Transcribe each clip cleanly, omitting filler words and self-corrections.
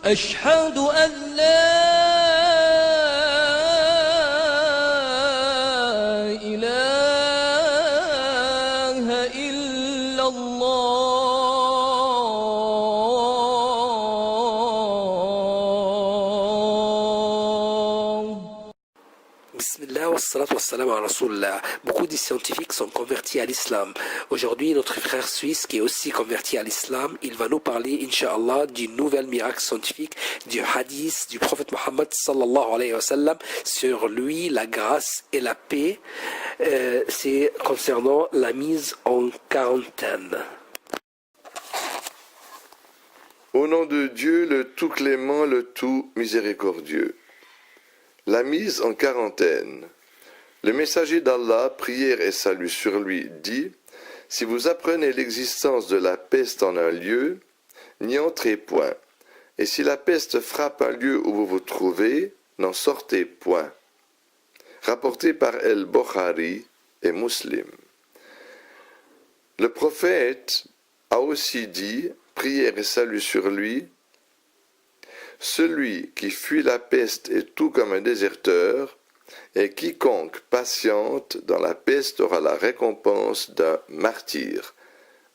أشهد أن لا إله إلا الله. Bismillah wa salatu wa salam ala Rasulullah. Beaucoup de scientifiques sont convertis à l'islam. Aujourd'hui, notre frère suisse qui est aussi converti à l'islam, il va nous parler, Inch'Allah, d'une nouvelle miracle scientifique, du hadith du prophète Mohammed sallallahu alayhi wa sallam, sur lui, la grâce et la paix. C'est concernant la mise en quarantaine. Au nom de Dieu, le tout clément, le tout miséricordieux. La mise en quarantaine. Le messager d'Allah, prière et salut sur lui, dit « Si vous apprenez l'existence de la peste en un lieu, n'y entrez point. Et si la peste frappe un lieu où vous vous trouvez, n'en sortez point. » Rapporté par El-Bukhari et Muslim. Le prophète a aussi dit, prière et salut sur lui, celui qui fuit la peste est tout comme un déserteur, et quiconque patiente dans la peste aura la récompense d'un martyr.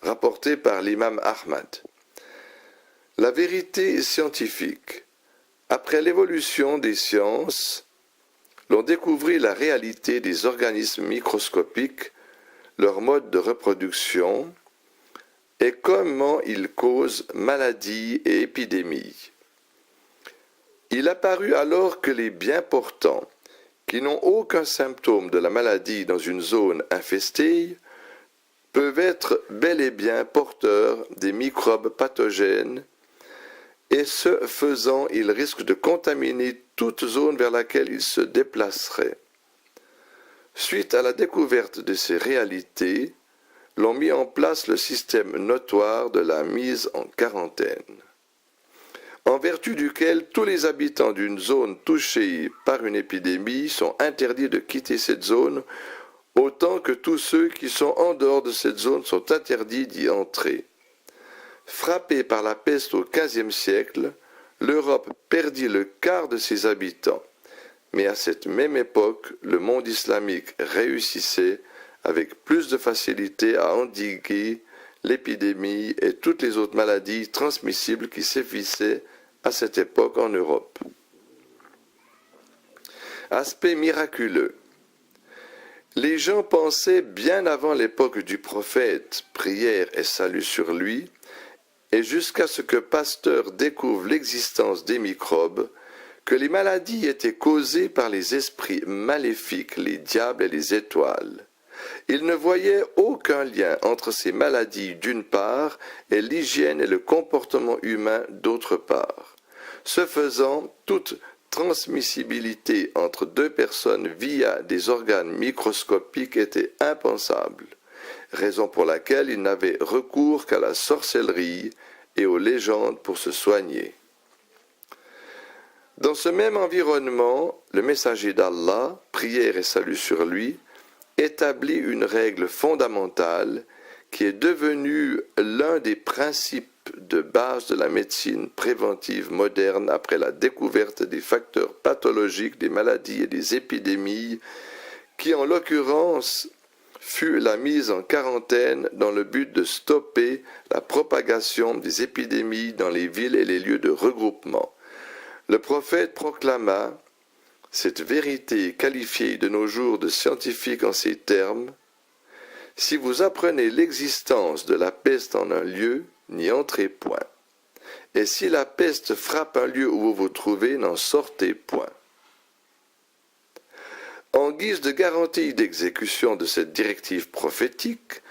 Rapporté par l'imam Ahmad. La vérité scientifique. Après l'évolution des sciences, l'on découvrit la réalité des organismes microscopiques, leur mode de reproduction, et comment ils causent maladies et épidémies. Il apparut alors que les bien portants, qui n'ont aucun symptôme de la maladie dans une zone infestée, peuvent être bel et bien porteurs des microbes pathogènes, et ce faisant, ils risquent de contaminer toute zone vers laquelle ils se déplaceraient. Suite à la découverte de ces réalités, l'on mit en place le système notoire de la mise en quarantaine, en vertu duquel tous les habitants d'une zone touchée par une épidémie sont interdits de quitter cette zone, autant que tous ceux qui sont en dehors de cette zone sont interdits d'y entrer. Frappée par la peste au XVe siècle, l'Europe perdit le quart de ses habitants, mais à cette même époque, le monde islamique réussissait avec plus de facilité à endiguer l'épidémie et toutes les autres maladies transmissibles qui sévissaient à cette époque en Europe. Aspect miraculeux. Les gens pensaient bien avant l'époque du prophète, prière et salut sur lui, et jusqu'à ce que Pasteur découvre l'existence des microbes, que les maladies étaient causées par les esprits maléfiques, les diables et les étoiles. Il ne voyait aucun lien entre ces maladies d'une part et l'hygiène et le comportement humain d'autre part. Ce faisant, toute transmissibilité entre deux personnes via des organes microscopiques était impensable, raison pour laquelle il n'avait recours qu'à la sorcellerie et aux légendes pour se soigner. Dans ce même environnement, le messager d'Allah, prière et salut sur lui, établit une règle fondamentale qui est devenue l'un des principes de base de la médecine préventive moderne après la découverte des facteurs pathologiques des maladies et des épidémies, qui en l'occurrence fut la mise en quarantaine dans le but de stopper la propagation des épidémies dans les villes et les lieux de regroupement. Le prophète proclama cette vérité qualifiée de nos jours de scientifique en ces termes: « Si vous apprenez l'existence de la peste en un lieu, n'y entrez point. Et si la peste frappe un lieu où vous vous trouvez, n'en sortez point. » En guise de garantie d'exécution de cette directive prophétique,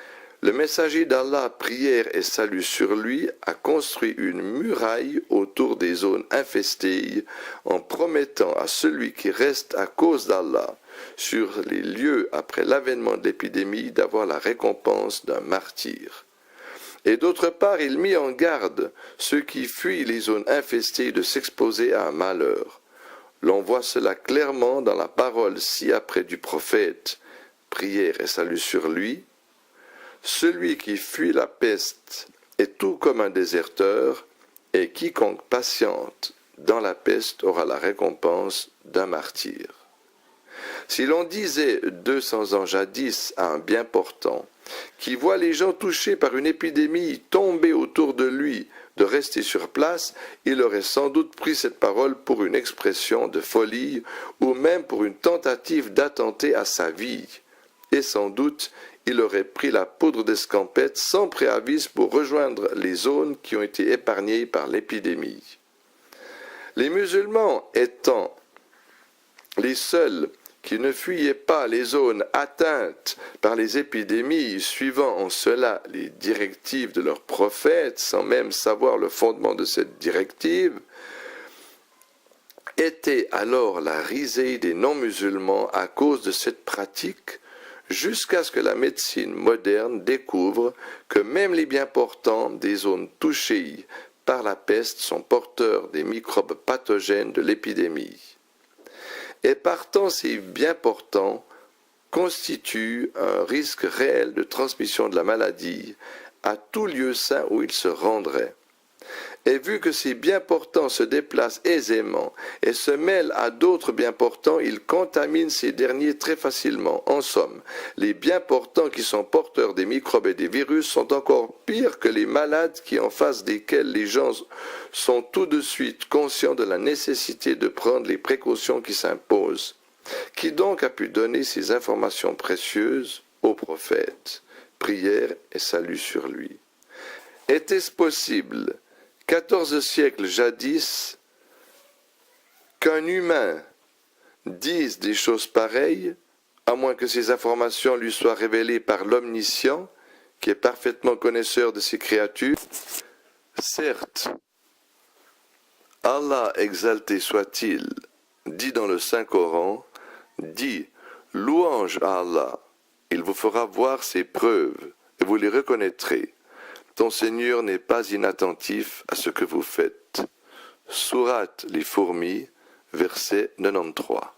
le messager d'Allah, prière et salut sur lui, a construit une muraille autour des zones infestées en promettant à celui qui reste à cause d'Allah sur les lieux après l'avènement de l'épidémie d'avoir la récompense d'un martyr. Et d'autre part, il mit en garde ceux qui fuient les zones infestées de s'exposer à un malheur. L'on voit cela clairement dans la parole ci-après du prophète, prière et salut sur lui. Celui qui fuit la peste est tout comme un déserteur, et quiconque patiente dans la peste aura la récompense d'un martyr. Si l'on disait 200 ans jadis à un bien portant, qui voit les gens touchés par une épidémie tomber autour de lui, de rester sur place, il aurait sans doute pris cette parole pour une expression de folie ou même pour une tentative d'attenter à sa vie. Et sans doute, il aurait pris la poudre d'escampette sans préavis pour rejoindre les zones qui ont été épargnées par l'épidémie. Les musulmans étant les seuls qui ne fuyaient pas les zones atteintes par les épidémies, suivant en cela les directives de leurs prophètes, sans même savoir le fondement de cette directive, était alors la risée des non-musulmans à cause de cette pratique, jusqu'à ce que la médecine moderne découvre que même les bien portants des zones touchées par la peste sont porteurs des microbes pathogènes de l'épidémie. Et partant, ces bien portants constituent un risque réel de transmission de la maladie à tout lieu sain où ils se rendraient. Et vu que ces bien portants se déplacent aisément et se mêlent à d'autres bien portants, ils contaminent ces derniers très facilement. En somme, les bien portants qui sont porteurs des microbes et des virus sont encore pires que les malades qui, en face desquels les gens sont tout de suite conscients de la nécessité de prendre les précautions qui s'imposent. Qui donc a pu donner ces informations précieuses au prophète? Prière et salut sur lui. Était-ce possible, 14 siècles jadis, qu'un humain dise des choses pareilles, à moins que ces informations lui soient révélées par l'omniscient, qui est parfaitement connaisseur de ses créatures? Certes, Allah exalté soit-il, dit dans le Saint-Coran, dit « Louange à Allah, il vous fera voir ses preuves, et vous les reconnaîtrez. Ton Seigneur n'est pas inattentif à ce que vous faites. » Sourate les fourmis, verset 93.